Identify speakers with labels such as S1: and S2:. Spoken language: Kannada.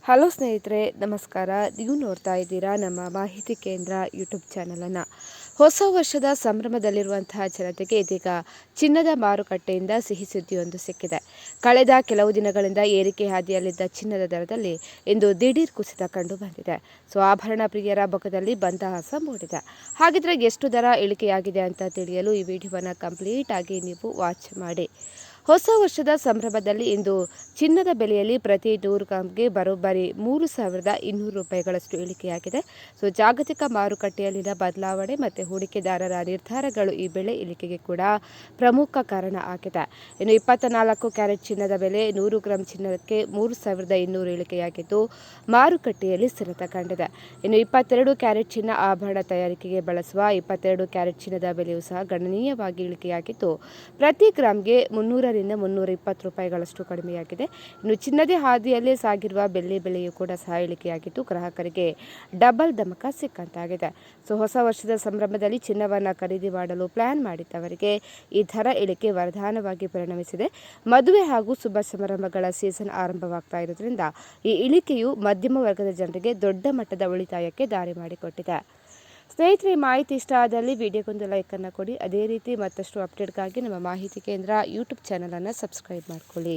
S1: ಹಲೋ ಸ್ನೇಹಿತರೆ, ನಮಸ್ಕಾರ. ನೀವು ನೋಡ್ತಾ ಇದ್ದೀರಾ ನಮ್ಮ ಮಾಹಿತಿ ಕೇಂದ್ರ ಯೂಟ್ಯೂಬ್ ಚಾನಲನ್ನು. ಹೊಸ ವರ್ಷದ ಸಂಭ್ರಮದಲ್ಲಿರುವಂತಹ ಜನತೆಗೆ ಇದೀಗ ಚಿನ್ನದ ಮಾರುಕಟ್ಟೆಯಿಂದ ಸಿಹಿ ಸುದ್ದಿಯೊಂದು ಸಿಕ್ಕಿದೆ. ಕಳೆದ ಕೆಲವು ದಿನಗಳಿಂದ ಏರಿಕೆ ಹಾದಿಯಲ್ಲಿದ್ದ ಚಿನ್ನದ ದರದಲ್ಲಿ ಇಂದು ದಿಢೀರ್ ಕುಸಿತ ಕಂಡು ಬಂದಿದೆ. ಆಭರಣ ಪ್ರಿಯರ ಮುಖದಲ್ಲಿ ಮಂದಹಾಸ ಮೂಡಿದೆ. ಹಾಗಿದ್ರೆ ಎಷ್ಟು ದರ ಇಳಿಕೆಯಾಗಿದೆ ಅಂತ ತಿಳಿಯಲು ಈ ವಿಡಿಯೋವನ್ನು ಕಂಪ್ಲೀಟ್ ಆಗಿ ನೀವು ವಾಚ್ ಮಾಡಿ. ಹೊಸ ವರ್ಷದ ಸಂಭ್ರಮದಲ್ಲಿ ಇಂದು ಚಿನ್ನದ ಬೆಲೆಯಲ್ಲಿ ಪ್ರತಿ 100 ಗ್ರಾಂಗೆ ಬರೋಬ್ಬರಿ 3,200 ರೂಪಾಯಿಗಳಷ್ಟು ಇಳಿಕೆಯಾಗಿದೆ. ಜಾಗತಿಕ ಮಾರುಕಟ್ಟೆಯಲ್ಲಿನ ಬದಲಾವಣೆ ಮತ್ತು ಹೂಡಿಕೆದಾರರ ನಿರ್ಧಾರಗಳು ಈ ಬೆಲೆ ಇಳಿಕೆಗೆ ಕೂಡ ಪ್ರಮುಖ ಕಾರಣ ಆಗಿದೆ. ಇನ್ನು 24 ಕ್ಯಾರೆಟ್ ಚಿನ್ನದ ಬೆಲೆ 100 ಗ್ರಾಂ ಚಿನ್ನಕ್ಕೆ 3,200 ಇಳಿಕೆಯಾಗಿದ್ದು ಮಾರುಕಟ್ಟೆಯಲ್ಲಿ ಸ್ಥಿರತೆ ಕಂಡಿದೆ. ಇನ್ನು 22 ಕ್ಯಾರೆಟ್ ಚಿನ್ನ ಆಭರಣ ತಯಾರಿಕೆಗೆ ಬಳಸುವ 22 ಕ್ಯಾರೆಟ್ ಚಿನ್ನದ ಬೆಲೆಯೂ ಸಹ ಗಣನೀಯವಾಗಿ ಇಳಿಕೆಯಾಗಿದ್ದು ಪ್ರತಿ ಗ್ರಾಂಗೆ 300 ರಿಂದ 320 ರೂಪಾಯಿಗಳಷ್ಟು ಕಡಿಮೆಯಾಗಿದೆ. ಇನ್ನು ಚಿನ್ನದೇ ಹಾದಿಯಲ್ಲೇ ಸಾಗಿರುವ ಬೆಳ್ಳಿ ಬೆಲೆಯೂ ಕೂಡ ಸಹ ಇಳಿಕೆಯಾಗಿದ್ದು ಗ್ರಾಹಕರಿಗೆ ಡಬಲ್ ಧಮಕ ಸಿಕ್ಕಂತಾಗಿದೆ. ಹೊಸ ವರ್ಷದ ಸಂಭ್ರಮದಲ್ಲಿ ಚಿನ್ನವನ್ನು ಖರೀದಿ ಮಾಡಲು ಪ್ಲಾನ್ ಮಾಡಿದ್ದವರಿಗೆ ಈ ದರ ಇಳಿಕೆ ವರದಾನವಾಗಿ ಪರಿಣಮಿಸಿದೆ. ಮದುವೆ ಹಾಗೂ ಶುಭ ಸಮಾರಂಭಗಳ ಸೀಸನ್ ಆರಂಭವಾಗ್ತಾ ಇರೋದ್ರಿಂದ ಈ ಇಳಿಕೆಯು ಮಧ್ಯಮ ವರ್ಗದ ಜನರಿಗೆ ದೊಡ್ಡ ಮಟ್ಟದ ಉಳಿತಾಯಕ್ಕೆ ದಾರಿ ಮಾಡಿಕೊಟ್ಟಿದೆ. ಸ್ನೇಹಿತರೆ, ಮಾಹಿತಿ ಇಷ್ಟ ಆದಲ್ಲಿ ವಿಡಿಯೋಗೊಂದು ಲೈಕನ್ನು ಕೊಡಿ. ಅದೇ ರೀತಿ ಮತ್ತಷ್ಟು ಅಪ್ಡೇಟ್ಗಾಗಿ ನಮ್ಮ ಮಾಹಿತಿ ಕೇಂದ್ರ ಯೂಟ್ಯೂಬ್ ಚಾನಲನ್ನು ಸಬ್ಸ್ಕ್ರೈಬ್ ಮಾಡ್ಕೊಳ್ಳಿ.